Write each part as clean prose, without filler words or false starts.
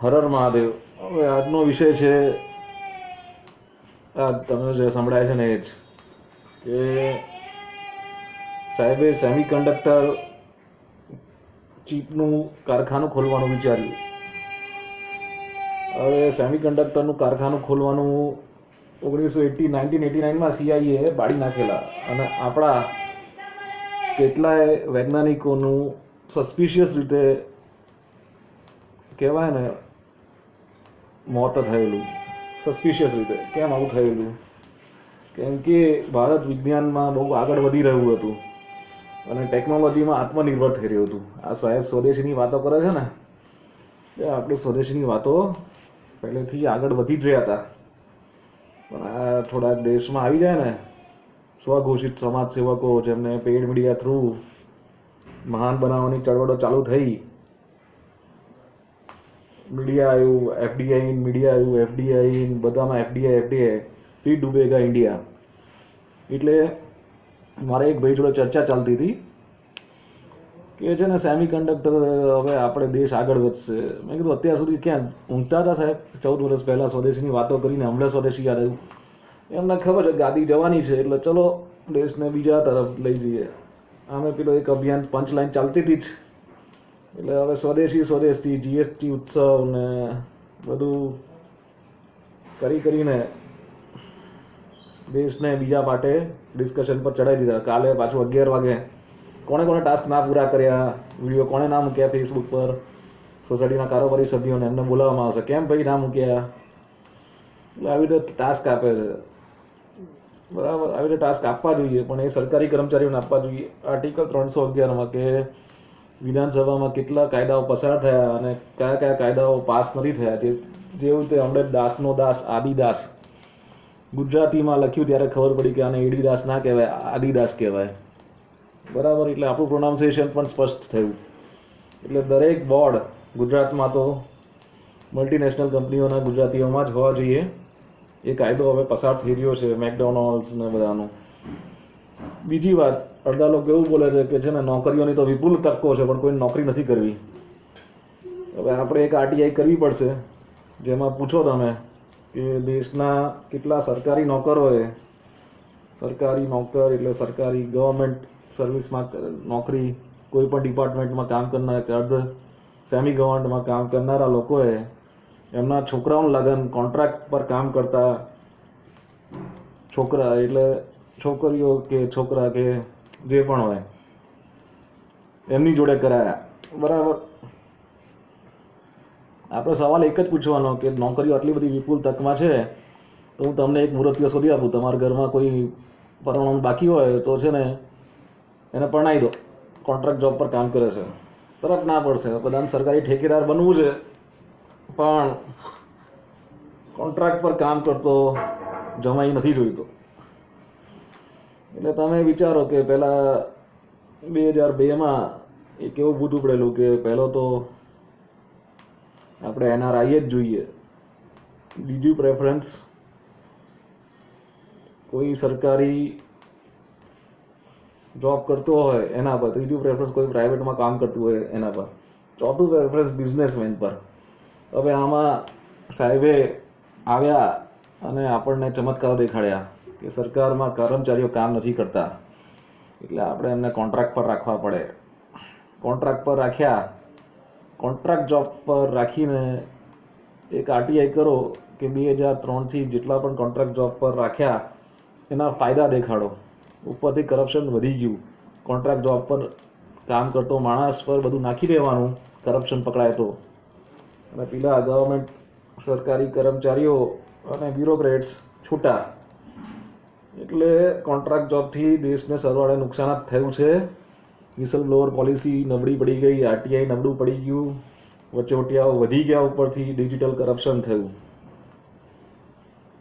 હરર મહાદેવ. હવે આજનો વિષય છે, આ તમે જે સંભળાય છે ને એ જ, કે સાહેબે સેમિકન્ડક્ટર ચીપનું કારખાનું ખોલવાનું વિચાર્યું. હવે સેમિકન્ડક્ટરનું કારખાનું ખોલવાનું 1989માં CIA બાળી નાખેલા, અને આપણા કેટલાય વૈજ્ઞાનિકોનું સસ્પિશિયસ રીતે કહેવાય ને મોત થયેલું. સસ્પિશિયસ રીતે કેમ આવું થયેલું? કેમ કે ભારત વિજ્ઞાનમાં બહુ આગળ વધી રહ્યું હતું અને ટેકનોલોજીમાં આત્મનિર્ભર થઈ રહ્યું હતું. આ સાહેબ સ્વદેશીની વાતો કરે છે ને, એ આપણી સ્વદેશીની વાતો પહેલેથી આગળ વધી જ રહ્યા હતા. પણ આ થોડાક દેશમાં આવી જાય ને સ્વઘોષિત સમાજ સેવકો, જેમને પેઇડ મીડિયા થ્રુ મહાન બનાવવાની ચળવળો ચાલુ થઈ. મીડિયા આવ્યું, FDI મીડિયા આવ્યું, FDI બધામાં FDI ફી ડૂબેગા ઇન્ડિયા. એટલે મારે એક ભાઈ જોડે ચર્ચા ચાલતી હતી કે છે ને સેમિકન્ડક્ટર હવે આપણે દેશ આગળ વધશે. મેં કીધું અત્યાર સુધી ક્યાં ઊંઘતા હતા સાહેબ? 14 વર્ષ પહેલાં સ્વદેશીની વાતો કરીને હમણાં સ્વદેશી યાદ આવ્યું. એમને ખબર છે ગાદી જવાની છે, એટલે ચલો દેશને બીજા તરફ લઈ જઈએ. આમે પેલો એક અભિયાન પંચલાઈન ચાલતી હતી જ, એટલે હવે સ્વદેશી GST ઉત્સવ ને બધું કરીને દેશને બીજા માટે ડિસ્કશન પર ચડાવી દીધા. કાલે પાછું 11 વાગે કોણે ટાસ્ક ના પૂરા કર્યા, વિડીયો કોણે ના મૂક્યા ફેસબુક પર, સોસાયટીના કારોબારી સભ્યોને એમને બોલાવવામાં આવશે, કેમ ભાઈ ના મૂક્યા. એટલે આવી રીતે ટાસ્ક આપે છે, બરાબર. આવી રીતે ટાસ્ક આપવા જોઈએ, પણ એ સરકારી કર્મચારીઓને આપવા જોઈએ. આર્ટિકલ 311માં કે વિધાનસભામાં કેટલા કાયદાઓ પસાર થયા અને કયા કાયદાઓ પાસ નથી થયા, જેવું તે હમણાં દાસનો દાસ આદિદાસ ગુજરાતીમાં લખ્યું ત્યારે ખબર પડી કે આને એડીદાસ ના કહેવાય, આદિદાસ કહેવાય, બરાબર. એટલે આપણું પ્રોનાઉન્સિએશન પણ સ્પષ્ટ થયું. એટલે દરેક બોર્ડ ગુજરાતમાં તો મલ્ટીનેશનલ કંપનીઓના ગુજરાતીઓમાં જ હોવા જોઈએ. એ કાયદો હવે પસાર થઈ રહ્યો છે, મેકડોનલ્ડ્સ ને બધાનું. બીજી વાત, અડધા લોકો એવું બોલે છે કે છે ને નોકરીઓની તો વિપુલ તકો છે, પણ કોઈ નોકરી નથી કરવી. હવે આપણે એક RTI કરવી પડશે, જેમાં પૂછો તમે કે દેશના કેટલા સરકારી નોકરોએ, સરકારી નોકર એટલે સરકારી ગવર્મેન્ટ સર્વિસમાં નોકરી, કોઈ પણ ડિપાર્ટમેન્ટમાં કામ કરનાર કે અર્ધ સેમી ગવર્મેન્ટમાં કામ કરનારા લોકોએ એમના છોકરાઓનું લગ્ન કોન્ટ્રાક્ટ પર કામ કરતા છોકરા એટલે છોકરીઓ કે છોકરા કે જે પણ હોય એમની જોડે કરાયા, બરાબર. આપણે સવાલ એક જ પૂછવાનો કે નોકરીઓ આટલી બધી વિપુલ તકમાં છે, તો હું તમને એક મુહૂર્ત શોધી આપું. તમારા ઘરમાં કોઈ પરણવાનું બાકી હોય તો છે ને એને પરણાવી દો, કોન્ટ્રાક્ટ જોબ પર કામ કરે છે, તરત ના પડશે. બધાને સરકારી ઠેકેદાર બનવું છે, પણ કોન્ટ્રાક્ટ પર કામ કરતો જમાઈ નથી જોઈતો. એટલે તમે વિચારો કે પહેલાં 2002માં એક એવું ભૂત ઉપડેલું કે પહેલો તો આપણે NRI જ જોઈએ, બીજું પ્રેફરન્સ કોઈ સરકારી જોબ કરતો હોય એના પર, ત્રીજું પ્રેફરન્સ કોઈ પ્રાઇવેટમાં કામ કરતું હોય એના પર, ચોથું પ્રેફરન્સ બિઝનેસમેન પર. હવે આમાં સાહેબે આવ્યા અને આપણને ચમત્કારો દેખાડ્યા કે સરકારમાં કર્મચારીઓ કામ નથી કરતા, એટલે આપણે એમને કોન્ટ્રાક્ટ પર રાખવા પડે. કોન્ટ્રાક્ટ પર રાખ્યા, કોન્ટ્રાક્ટ જોબ પર રાખીને એક RTI કરો કે 2003થી જેટલા પણ કોન્ટ્રાક્ટ જોબ પર રાખ્યા એના ફાયદા દેખાડો. ઉપરથી કરપ્શન વધી ગયું. કોન્ટ્રાક્ટ જોબ પર કામ કરતો માણસ પર બધું નાખી દેવાનું, કરપ્શન પકડાય તો. અને પેલા ગવર્મેન્ટ સરકારી કર્મચારીઓ અને બ્યુરોક્રેટ્સ છૂટા. એટલે કોન્ટ્રાક્ટ જોબથી દેશને સરવાળે નુકસાન જ થયું છે. વિસલ બ્લોઅર પોલિસી નબળી પડી ગઈ, RTI નબળું પડી ગયું, વચોટિયાઓ વધી ગયા, ઉપરથી ડિજિટલ કરપ્શન થયું.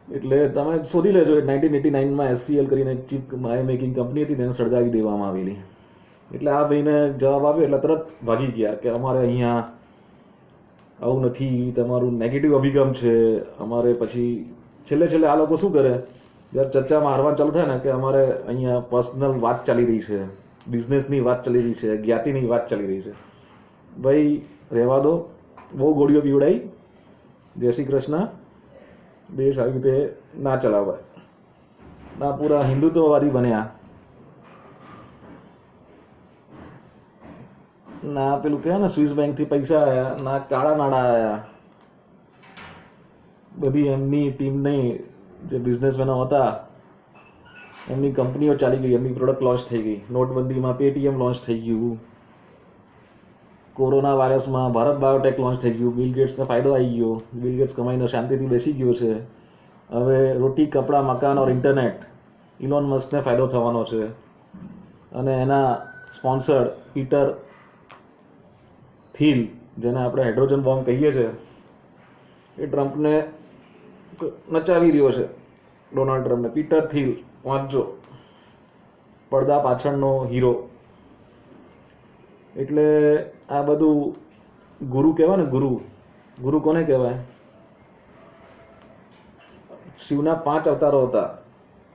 એટલે તમે શોધી લેજો, 1989માં SCL કરીને એક ચીપ માય મેકિંગ કંપની હતી, તેને સળગાવી દેવામાં આવેલી. એટલે આ ભાઈને જવાબ આપ્યો એટલે તરત ભાગી ગયા કે અમારે અહીંયા આવું નથી, તમારું નેગેટિવ અભિગમ છે અમારે. પછી છેલ્લે આ લોકો શું કરે, જ્યારે ચર્ચામાં હારવાનું ચાલુ થાય ને કે અમારે અહીંયા પર્સનલ વાત ચાલી રહી છે, બિઝનેસની વાત ચાલી રહી છે, જ્ઞાતિની વાત ચાલી રહી છે. ભાઈ રહેવા દો, બહુ ગોળીઓ પીવડાવી, જય શ્રી કૃષ્ણ. દેશ આવી રીતે ના ચલાવાય, ના પૂરા હિન્દુત્વવાદી બન્યા, ના પેલું કહેવાય ને સ્વિસ બેંકથી પૈસા આવ્યા, ના કાળા નાણાં આવ્યા. બધી એમની ટીમની જે બિઝનેસમેનો હતા એમની કંપનીઓ ચાલી ગઈ, એમની પ્રોડક્ટ લોન્ચ થઈ ગઈ. નોટબંધીમાં પેટીએમ લોન્ચ થઈ ગયું, કોરોના વાયરસમાં ભારત બાયોટેક લોન્ચ થઈ ગયું, બિલ ગેટ્સને ફાયદો આવી ગયો, બિલ ગેટ્સ કમાઈને શાંતિથી બેસી ગયો છે. હવે રોટી કપડાં મકાન ઓર ઇન્ટરનેટ ઇલોન મસ્કને ફાયદો થવાનો છે. અને એના સ્પોન્સર્ડ પીટર થીલ, જેને આપણે હાઇડ્રોજન બોમ્બ કહીએ છીએ, એ ટ્રમ્પને નચાવી રહ્યો છે, ડોનાલ્ડ ટ્રમ્પને. પીટર થીલ વાંચજો, પડદા પાછળનો હીરો. એટલે આ બધું ગુરુ કહેવાય ને, ગુરુ કોને કહેવાય? શિવના 5 અવતારો હતા,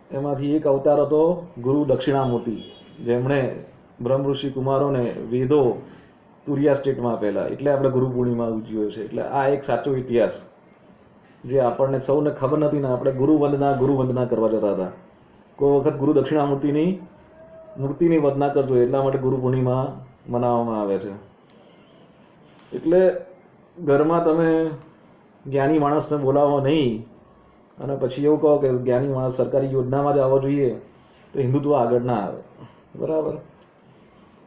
એમાંથી એક અવતાર હતો ગુરુ દક્ષિણામૂર્તિ, જેમણે બ્રહ્મ ઋષિ કુમારોને વેદો તુરિયા સ્ટેટમાં આપેલા. એટલે આપણે ગુરુ પૂર્ણિમા ઉજવીએ છીએ. એટલે આ એક સાચો ઇતિહાસ જે આપણને સૌને ખબર નથી ને આપણે ગુરુ વંદના કરવા જતા હતા. કોઈ વખત ગુરુ દક્ષિણામૂર્તિની મૂર્તિની વંદના કરજો, એટલા માટે ગુરુ પૂર્ણિમા મનાવવામાં આવે છે. એટલે ઘરમાં તમે જ્ઞાની માણસને બોલાવો નહીં અને પછી એવું કહો કે જ્ઞાની માણસ સરકારી યોજનામાં જ આવવો જોઈએ, તો હિન્દુત્વ આગળ ના આવે. બરાબર?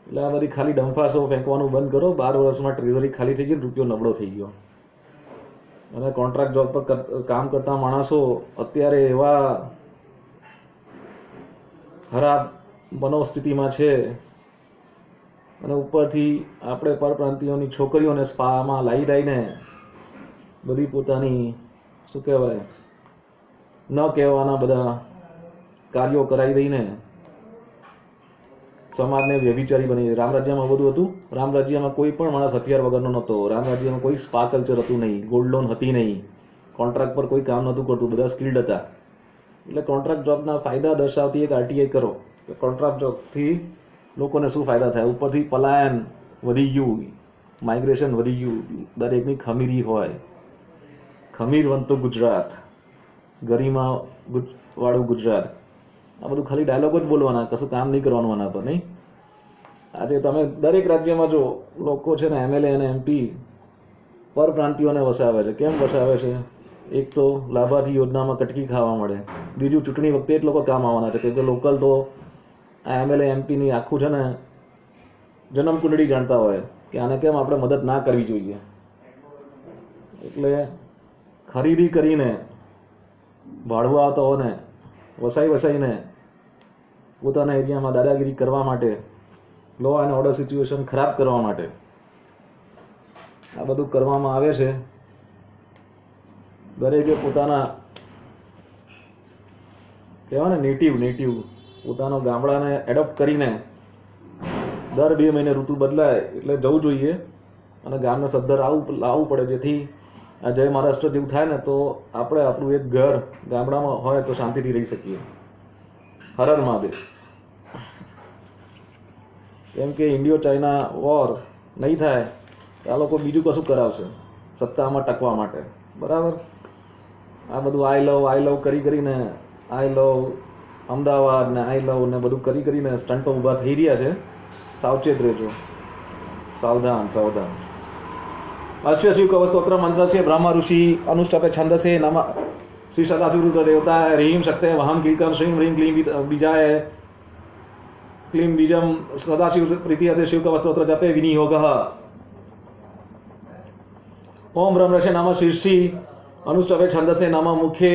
એટલે આ બધી ખાલી ડંફાસો ફેંકવાનું બંધ કરો. 12 વર્ષમાં ટ્રેઝરી ખાલી થઈ ગઈ, રૂપિયો નબળો થઈ ગયો. અને કોન્ટ્રાક્ટ જોબ પર કામ કરતા માણસો અત્યારે એવા ખરાબ મનોસ્થિતિમાં છે, અને ઉપરથી આપણે પરપ્રાંતિયોની છોકરીઓને સ્પામાં લાવીને બધી પોતાની શું કહેવાય ન કહેવાના બધા કાર્યો કરાવી દઈને સમાજને વ્યભિચારી બની. રામ રાજ્યમાં બધું હતું. રામ રાજ્યમાં કોઈ પણ માણસ હથિયાર વગરનો નહોતો. રામ રાજ્યમાં કોઈ સ્પા કલ્ચર હતું નહીં, ગોલ્ડ લોન હતી નહીં, કોન્ટ્રાક્ટ પર કોઈ કામ નહોતું કરતું, બધા સ્કિલ્ડ હતા. એટલે કોન્ટ્રાક્ટ જોબના ફાયદા દર્શાવતી એક આરટીઆઈ કરો કે કોન્ટ્રાક્ટ જોબથી લોકોને શું ફાયદા થાય. ઉપરથી પલાયન વધી ગયું, માઇગ્રેશન વધી ગયું, દરેકની ખમીરી હોય. ખમીરવંતું ગુજરાત, ગરિમા વાળું ગુજરાત. આ બધું ખાલી ડાયલોગ જ બોલવાના, કશું કામ નહીં કરવાનું આના પર. નહીં, આજે તમે દરેક રાજ્યમાં જો લોકો છે ને એમએલએ અને એમપી પરપ્રાંતિયોને વસાવે છે. કેમ વસાવે છે? એક તો લાભાર્થી યોજનામાં કટકી ખાવા મળે, બીજું ચૂંટણી વખતે જ લોકો કામ આવવાના છે કે લોકલ તો આ એમએલએ એમપીની આખું છે ને જન્મ કુંડળી જાણતા હોય કે આને કેમ આપણે મદદ ના કરવી જોઈએ. એટલે ખરીદી કરીને ભાડું આવતાઓને વસાઈને પોતાના એરિયામાં દાદાગીરી કરવા માટે, લો એન્ડ ઓર્ડર સિચ્યુએશન ખરાબ કરવા માટે આ બધું કરવામાં આવે છે. દરેકે પોતાના કહેવાય ને નેટિવ પોતાનો ગામડાને એડોપ્ટ કરીને દર 2 મહિને ઋતુ બદલાય એટલે જવું જોઈએ અને ગામને સદ્ધર લાવવું પડે, જેથી આ જય મહારાષ્ટ્ર જેવું થાય ને તો આપણે આપણું એક ઘર ગામડામાં હોય તો શાંતિથી રહી શકીએ. હર મહાદેવ. કેમ કે ઇન્ડિયો ચાઇના વોર નહીં થાય આ લોકો બીજું કશું કરાવશે સત્તામાં ટકવા માટે. બરાબર? આ બધું આઈ લવ કરીને આઈ લવ અમદાવાદ ને આઈ લવ ને બધું કરીને સ્ટન્ટ પર ઊભા થઈ રહ્યા છે. સાવચેત રહેજો, સાવધાન. અશ્વ શિવ કવસ્તોત્ર મંત્રस्य ब्रह्म ऋषि अनुष्टपे छंदसे नमः श्री सदाशिव रुद्र देवता ह्रीं शक्ते वहम कीर्तन श्रीं ह्रीं क्लीं बीजाय क्लीं बीजम सदाशिव प्रीति अते शिव कवस्तोत्र जपे विनियोगः. ओम ब्रह्म ऋषि नमः शीर्षि अनुष्टपे छंदसे नमः मुखे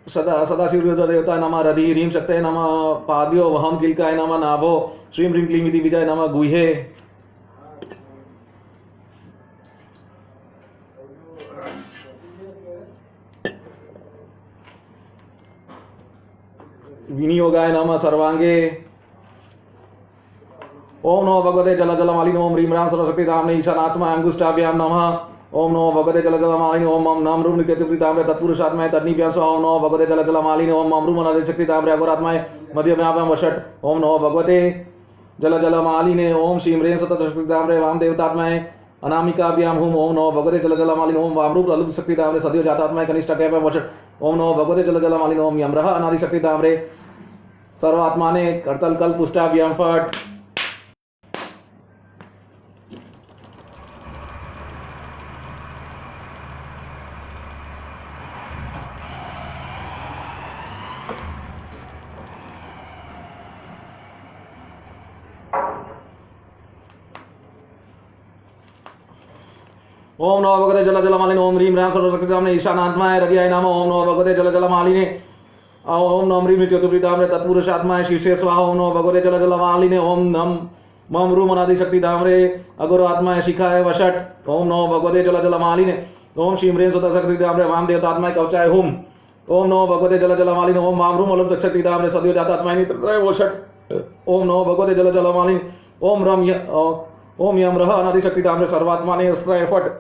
सदाशिव रुद्र देवता नमः रधि ह्रीं शक्ते नमः पाद्यो वहम किलकाय नमः नाभो श्रीं ह्रीं क्लीं बीजाय नमः गुहे. विनियोगाय नमः सर्वांगे. ओम नमो भगवते जल जलमालिनी ओम ह्रीं राम सरस्वती धामने ईशानात्मा अंगुष्ठाभ्याम नमः. ओम नमो भगवते जल जलमालिनी ओम मम नाम रूप नित्यत्रिताम्रे तत्पुरुषात्माय तद्निभ्यास. ओम नमो भगवते जल जलमालिनी ओम मम रूप नदे शक्तिताम्रे अघोरात्माय मध्यव्यापम वषट. ओम नमो भगवते जल जलमालिनी ओम श्रीं ह्रीं सततशक्तिताम्रे वाम देवतात्माय अनामिकाभ्याम हुम ओम नमो भगवते जल जलमालिन ओम वामरूप ललित शक्ति दामरे सद्यो जातात्माय कनिष्ठ कैप वषट ओम नमो भगवते जल जलमालिन ओम यमरह अनादि शक्ति दामरे सर्वात्माने कर्तल कल पुष्टाभ्याम फट। ओम नमो भगवते जल जलमालिने ओम ह्रीं ह्रां सर्वशक्तिदाम्ने ईशानात्माय हृदयाय नमः ओम नमो भगवते जल जलमालिने ओम नम ह्रीं चतुर्वृत्ताम्ने तत्पुरुषात्माय शीर्षे स्वाहा ओम नमो भगवते जल जलमालिने ओम नम मम रूम अनादि शक्ति दाम्रे अगुरु आत्माय शिखाय वषट ओम नमो भगवते जल जलमालिने ओम श्रीं ह्रीं सुत शक्ति दाम्रे वाम देवतात्माय कवचाय हुम ओम नमो भगवते जल जलमालिने ओम वाम रूम अलम शक्ति दाम्रे सद्यो जातात्माय नित्रय वषट ओम नमो भगवते जल जलमालिने ओम यम रह अनादि शक्ति दाम्रे सर्वात्माने अस्त्रय फट।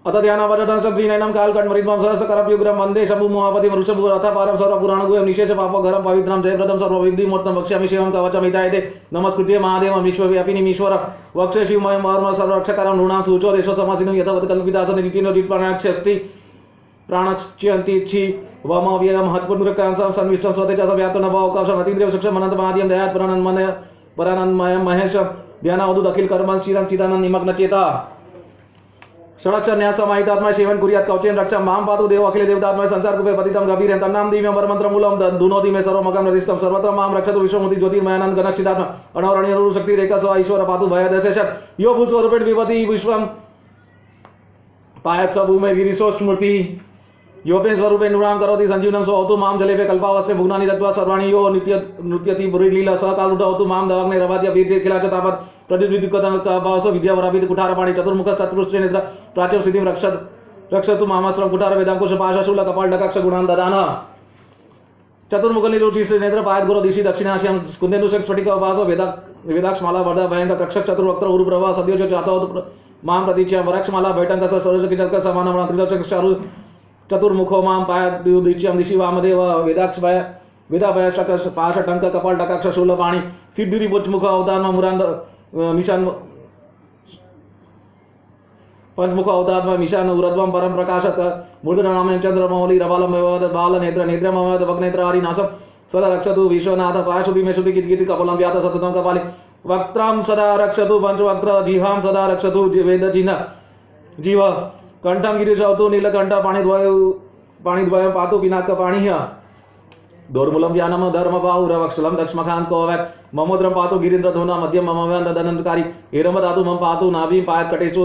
अत ध्यानावचनं सद्विनयनं कालकण्ठमरिद्मं सहस्रकरपयुग्रं वन्दे शम्भुं महापतिं ऋषभुरथपारं सर्वपुराणगुह्यं निशेष पापघरं पवित्रं जयप्रदं सर्वविद्धिमूर्तं वक्ष्यामि शिवं कवचं हितायते नमस्कृत्य महादेवं विश्वव्यापिनीमीश्वरं वक्षे शिवमयं वर्म सर्वरक्षकरं नृणां सूचो देशो समासिनं यथावत् कल्पितासनं जितिनो जित्प्राणशक्ति प्राणच्यन्ति वमव्ययं हत्पुण्ड्रकांसं सन्विष्टं स्वतेजसा व्याप्तं नभोऽवकाशम् अतीन्द्रियं सूक्ष्मं अनन्तमाद्यं दयात् परानन्दमयं महेशं ध्यानावधूत अखिल कर्म चिरं चिदानंद निमग्न चेता षडक्षर न्यास समाहितात्मा सेवन कुर्यात् कवचेन रक्षा माम पातु देव अखिल देवतात्मा संसार कुपे पतितं गभीरं तन्नाम दिव्यं परमंत्र मूलम दुनोति मे सर्वमगं रजिष्टं सर्वत्र माम रक्षतु विश्वमुति ज्योतिर्मयानंद गणक्षितात्मा अनवरणीय शक्ति रेखा स्व ईश्वर पातु भयदशेषत् यो भूस्वरूपेण विभवति विश्वं पायत् स भूमे गिरिशोष्ठ मूर्ति योपे स्वरूपे नृणां करोति संजीवनं सोऽवतु माम जलेपे कल्पावस्त्रे भुग्नानि दत्त्वा सर्वाणि यो नृत्यति बुरिलीला स कालुटवतु माम दवाग्ने रवाद्य वीर्ये खिलाच तापत् प्रद्युद्विकतनकाभास विद्यावराभित कुठारपाणि चतुर्मुखस्तत्पुरुषे नेत्र प्राच्यं सिद्धिं रक्षतु मामास्त्रं कुठार वेदांकुश पाशशूल कपाल डकाक्ष गुणान् ददान चतुर्मुखनिरुचि नेत्र पायत् गुरो दिशि दक्षिणाश्यां कुन्देन्दुशक स्फटिक वास वेदाक्षमाला वर्धा भयंकर तक्षक चतुर्वक्त्र उरुप्रभा सद्यो चातवत् माम प्रतीच्या वरक्षमाला भैटंकस सरजकिचर्क समानमणा त्रिलोचक चारु चतुर्मुखो मां पायत् दिच्यं दिशि वामदेव वेदाक्षभय वेदाभयष्टक पाशटंक कपाल डकाक्ष शूलपाणि सिद्धिरिपुच्मुख अवतान मुरांद मिशान पंचमुख अवतार मिशान उरद्वम परम प्रकाशत मूर्धनाम चंद्रमौली रवालम बाल नेत्र नेत्रमवद भग्नेत्र हरिनासम सदा रक्षतु विश्वनाथ पाशुभि मे शुभि कीर्ति कपलम व्यात सततं कपालि वक्त्रं सदा रक्षतु पंचवक्त्र जिह्वां सदा रक्षतु वेदजिह्न जीव कंठं गिरिशवतु नीलकंठ पाणिद्वयं पातु पिनाकपाणिः दौर्मूलम व्यानम धर्म बाहुरवक्षलम दक्षमखान कोवैक ममोद्रम पातु गिरीन्द्र धोना मध्यम ममव्यान ददनंतकारी हेरम धातु मम पातु नाभि पायत कटेशु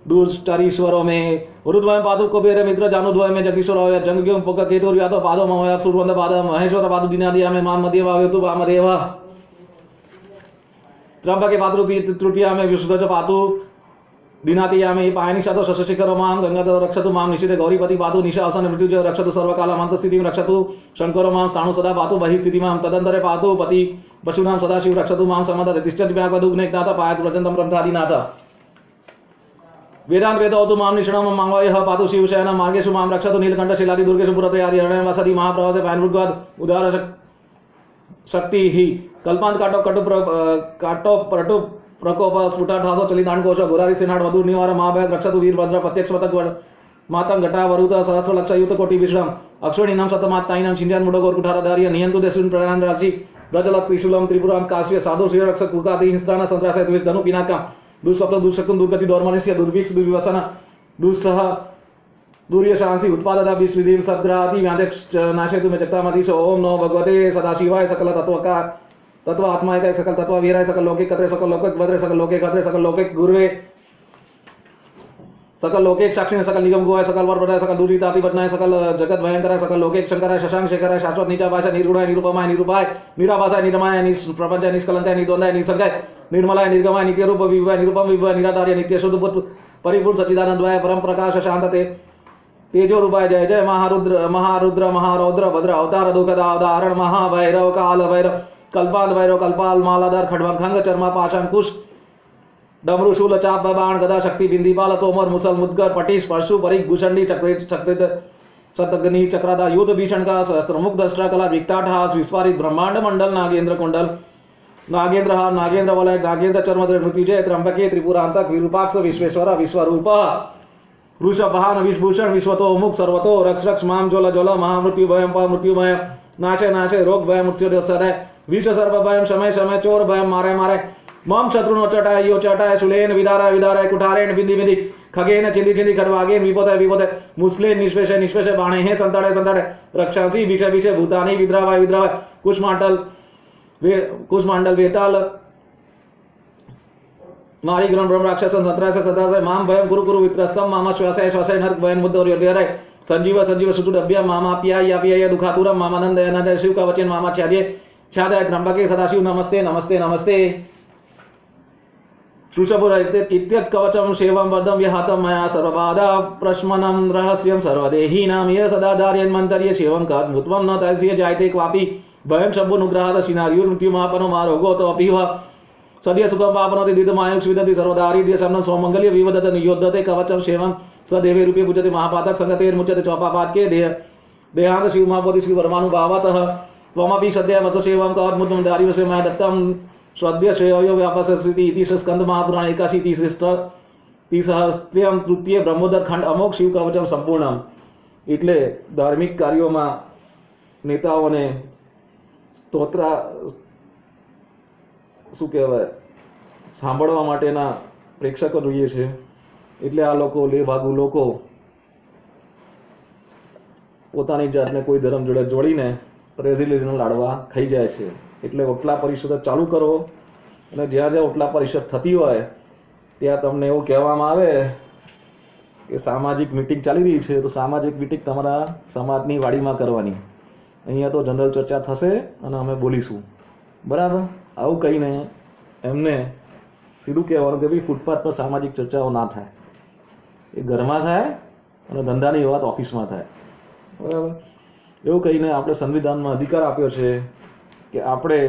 दुष्टरीश्वरों में उरुद्वयं पातु कुबेर मित्र जानुद्वय में जगदीश्वर जंगव्योम पुक केतुर यातो पादो ममव्या सुरवंद पाद महेश्वर पादु दिनादिया में मान मध्य वायतु वामदेव त्र्यंबके पातु तृतीया में विशुद्ध पातु दिनातिया में पायनि शतो शशिखर मां गंगाधर रक्षतु मां निशिते गौरीपति पातु निशा आसन मृत्युजय रक्षतु सर्वकाल मंत स्थितिं रक्षतु शंकर मां स्थाणु सदा पातु बहि स्थिति मां तदंतरे पातु पति पशूनां सदा शिव रक्षतु मां समदर तिष्ठति व्यापदुग्नेनाथ पायत व्रजन्तं ब्रह्मधादिनाथ वेदांत वेदौतु मां निष्णं मांगवयः पातु शिवशयन मार्गेषु मां रक्षतु नीलकंठ शिलादि दुर्गेषु पुरते आदि हृदय वसति महाप्रभसे पायनृग्वाद उदार शक्ति ही कल्पांत काटो प्रटु प्रकोप स्फुटाठासो चलितान कोश गुरारी सेनाड वधुर निवार महाभय रक्षतु वीरभद्र प्रत्यक्ष पतक मातं घटा वरुत सहस्र लक्ष युत कोटि विश्रम अक्षोणीनां शतमात्तायिनां छिन्द्यान मुडगोर कुठारधार्य नियंतु देशुन प्रणान राशि ब्रजलक त्रिशूलम त्रिपुरां काश्य साधु श्री रक्षक कुकाति हिंस्त्रान संत्रासय द्विष धनु पिनाका दुःस्वप्न दुःशक्तुं दुर्गति दौर्मनस्य दुर्भिक्ष दुर्व्यसन दुस्सह दूर्यशांसी उत्पाददा विश्वदेव सद्ग्रहाति व्याध्यक्ष नाशयतु मे जगतामधीश ओम नमो भगवते सदाशिवाय सकल तत्वका तत्व आत्मा का सकल तत्व वीराय सकल लौकिक कत्रे सकल लौकिक भद्रे सकल लौकिक खत्रे सकल लौकिक गुरुवे सकल लौकिक साक्षी सकल निगम गुहाय सकल वर प्रदाय सकल दूरिताति बदनाय सकल जगत भयंकर सकल लौकिक शंकराय शशांक शेखराय शाश्वत नीचा भाषा निर्गुणाय निरूपमाय निरूपाय निराभासाय निरमाय प्रपंचाय निष्कलंकाय निर्द्वंदाय निसर्गाय निर्मलाय निर्गमाय नित्य रूप विभवाय निरूपम विभवाय निराधार्य नित्य शुद्ध परिपूर्ण सच्चिदानंदवाय परम प्रकाश शांतते तेजो रूपाय जय जय महारुद्र महारुद्र महारौद्र भद्र अवतार दुखदा अवतारण महाभैरव काल भैरव कल्पाल भैरव कल्पाल मालाधर खड्वंखंग चर्मा पाषाण कुश डमरू शूल चाप बाण गदा शक्ति बिंदीपाल तोमर मुसल मुद्गर पटीश परशु परिक भूषणी चक्रित शतग्नि चक्रादा युद्ध भीषण का सहस्त्रमुख दष्ट्रा कला विकटाटहास विस्फारित ब्रह्मांड मंडल नागेंद्र कुंडल नागेन्द्र नागेन्द्र वलय नागेन्द्र चर्मद्र मृत्युजय त्र्यंबके त्रिपुरांतक विरूपाक्ष विश्वेश्वर विश्वरूप वृषभवाहन विश्वभूषण विश्वतो मुख सर्वतो रक्ष रक्ष माम ज्वल ज्वल महामृत्यु भयम मृत्युमय नाशे नाशे रोग भय मृत्यु सदय विष सर्व भयम समय समय चोर भयम मारे मारे मम शत्रुनो चटाय यो चटाय सुलेन विदारा विदाराय कुठारेण बिंदी बिंदी खगेन चिंदी चिंदी खड्वागेन विपोदय विपोदय मुस्लेन निश्वेशे निश्वेशे बाणे हे संताड़े संताड़े रक्षांसी विषय विषय भूतानि विद्रावाय विद्रावाय कुष्मांडल वेताल मारी ग्रहण ब्रह्म राक्षस सत्रासे सत्रासे माम भयम गुरु गुरु वित्रस्तम मामा श्वासय श्वासय नरक भयन बुद्ध और योद्यरय संजीव संजीव सुतुडभ्य मामा पियाय पियाय दुखातुरम मामानंद अनंद शिव का वचन मामा छादे छादय त्र्यंबके सदाशिव नमस्ते नमस्ते नमस्ते ऋषभुर इत्यत् कवचम सेवम वदम यहातम मया सर्वबाधा प्रश्मनम रहस्यम सर्वदेहीनाम ये सदा धार्यन् मंतर्य सेवम कर्मुत्वम न तस्य जायते क्वापि भयम शंभुनुग्रहात् शिनार्युर् मृत्युमापनो मारोगो तो अपि वः सद्य सुखम पापनोति दिदमायुक्ष विदति सर्वदारिद्र्य शमनं स्वमंगल्य विवदत नियोद्धते कवचम सेवम सदेवे रूपे पूजते महापातक संगतेर्मुच्यते चौपापात के देहांत शिव महाबोधि श्री वर्मानुभावतः त्वमपि सद्य वत्स सेवम कर्मुत्वम दारिवसे मया दत्तम सद्य श्रेयो व्यापस्यति इति स्कंद महापुराण 81 तृतीय ब्रह्मोदर खंड अमोघ शिव कवचम संपूर्णम એટલે ધાર્મિક કાર્યોમાં નેતાઓને સ્તોત્ર શું કહેવાય સાંભળવા માટેના પ્રેક્ષકો જોઈએ છે એટલે આ લોકો લેભાગુ લોકો પોતાની જાતને કોઈ ધર્મ જોડે જોડીને રેઝિલિયન્સનો લાડવા ખાઈ જાય છે એટલે ઓટલા પરિષદ ચાલુ કરો અને જ્યાં જ્યાં ઓટલા પરિષદ થતી હોય ત્યાં તમને એવું કહેવામાં આવે કે સામાજિક મીટિંગ ચાલી રહી છે તો સામાજિક મીટિંગ તમારા સમાજની વાડીમાં કરવાની અહીંયા તો જનરલ ચર્ચા થશે અને અમે બોલીશું બરાબર આવું કહીને એમને સીધું કહેવાનું કે ભાઈ ફૂટપાથ પર સામાજિક ચર્ચાઓ ના થાય એ ઘરમાં થાય અને ધંધાની વાત ઓફિસમાં થાય બરાબર એવું કહીને આપણે સંવિધાનમાં અધિકાર આપ્યો છે કે આપણે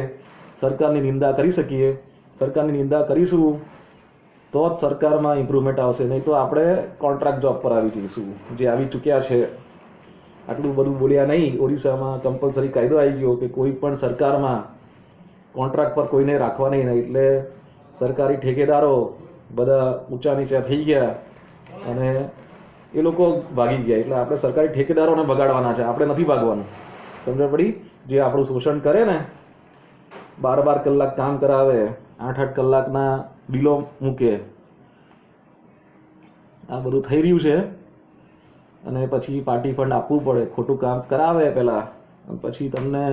સરકારની નિંદા કરી શકીએ સરકારની નિંદા કરીશું તો જ સરકારમાં ઇમ્પ્રુવમેન્ટ આવશે નહીં તો આપણે કોન્ટ્રાક્ટ જોબ પર આવી જઈશું જે આવી ચૂક્યા છે આટલું બધું બોલ્યા નહીં ઓડિશામાં કમ્પલસરી કાયદો આવી ગયો કે કોઈ પણ સરકારમાં કોન્ટ્રાક્ટ પર કોઈને રાખવા નહીં એટલે સરકારી ઠેકેદારો બધા ઊંચા નીચા થઈ ગયા અને એ લોકો ભાગી ગયા એટલે આપણે સરકારી ઠેકેદારોને ભગાડવાના છે આપણે નથી ભાગવાનું સમજ પડી જે આપણું શોષણ કરે ને 12 કલાક કામ કરાવે 8 કલાકના બિલો મૂકે આ બધું થઈ રહ્યું છે અને પછી પાર્ટી ફંડ આપવું પડે ખોટું કામ કરાવે પહેલાં પછી તમને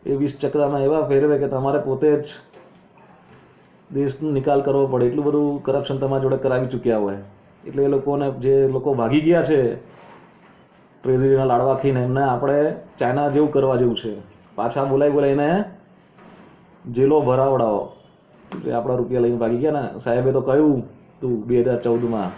એ 20 ચક્રમાં એવા ફેરવે કે તમારે પોતે જ દેશનો નિકાલ કરવો પડે એટલું બધું કરપ્શન તમારા જોડે કરાવી ચૂક્યા હોય એટલે એ લોકોને જે લોકો ભાગી ગયા છે ટ્રેઝરીના લાડવા ખાઈને એમને આપણે ચાઇના જેવું કરવા જેવું છે પાછા બોલાવીને જેલો ભરાવડાવો એટલે આપણા રૂપિયા લઈને ભાગી ગયા ને સાહેબે તો કહ્યું તું 2014માં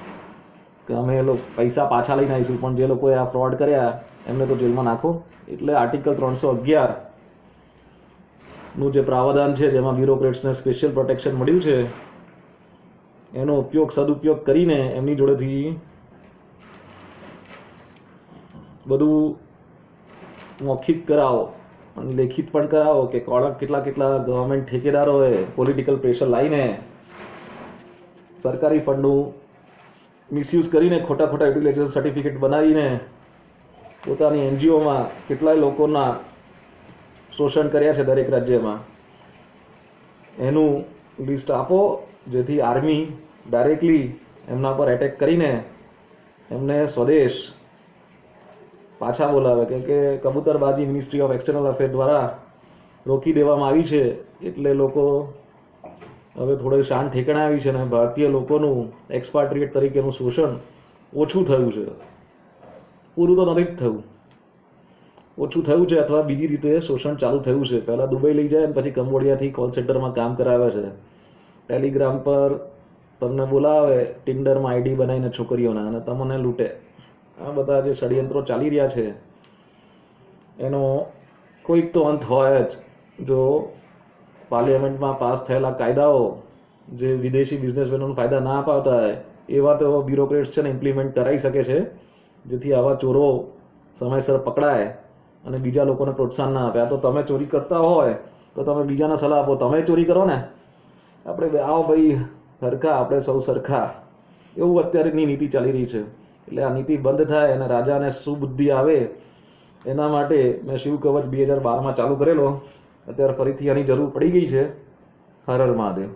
કે અમે પૈસા પાછા લઈને આવીશું પણ જે લોકોએ આ ફ્રોડ કર્યા એમને તો જેલમાં નાખો એટલે આર્ટિકલ 311નું જે પ્રાવધાન છે જેમાં બ્યુરોક્રેટ્સને સ્પેશિયલ પ્રોટેક્શન મળ્યું છે એનો ઉપયોગ સદુપયોગ કરીને એમની જોડેથી બધું મૌખિક કરાવો અને લેખિત પણ કરાવો કે કેટલા કેટલા ગવર્મેન્ટ ઠેકેદારોએ પોલિટિકલ પ્રેશર લાવીને સરકારી ફંડનું મિસયુઝ કરીને ખોટા ખોટા યુટિલાઇઝેશન સર્ટિફિકેટ બનાવીને પોતાની એનજીઓમાં કેટલાય લોકોના શોષણ કર્યા છે દરેક રાજ્યમાં એનું લિસ્ટ આપો જેથી આર્મી ડાયરેક્ટલી એમના પર એટેક કરીને એમને સ્વદેશ પાછા બોલાવે કેમ કે કબૂતરબાજી મિનિસ્ટ્રી ઓફ એક્સટર્નલ અફેર દ્વારા રોકી દેવામાં આવી છે એટલે લોકો હવે થોડે શાન ઠેકાણે આવી છે અને ભારતીય લોકોનું એક્સપાટ્રિએટ તરીકેનું શોષણ ઓછું થયું છે પૂરું તો નથી જ થયું ઓછું થયું છે અથવા બીજી રીતે શોષણ ચાલુ થયું છે પહેલાં દુબઈ લઈ જાય અને પછી કંબોડિયાથી કોલ સેન્ટરમાં કામ કરાવે છે ટેલિગ્રામ પર તમને બોલાવે ટિન્ડરમાં આઈડી બનાવીને છોકરીઓના અને તમને લૂંટે આ બધા જે ષડયંત્રો ચાલી રહ્યા છે એનો કોઈક તો અંત હોય જ જો પાર્લિયામેન્ટમાં પાસ થયેલા કાયદાઓ જે વિદેશી બિઝનેસમેનોને ફાયદા ના અપાવતા હોય એવા તો બ્યુરોક્રેટ્સ છે ને ઇમ્પ્લિમેન્ટ કરાવી શકે છે જેથી આવા ચોરો સમયસર પકડાય અને બીજા લોકોને પ્રોત્સાહન ના આપે આ તો તમે ચોરી કરતા હોય તો તમે બીજાને સલાહ આપો તમે ચોરી કરો ને. આપણે આવો ભાઈ સરખા, આપણે સૌ સરખા, એવું અત્યારેની નીતિ ચાલી રહી છે. એટલે આ નીતિ બંધ થાય અને રાજાને સુબુદ્ધિ આવે એના માટે મેં શિવ કવચ 2012માં ચાલુ કરેલો. અત્યારે ફરીથી આની જરૂર પડી ગઈ છે. હર હર મહાદેવ.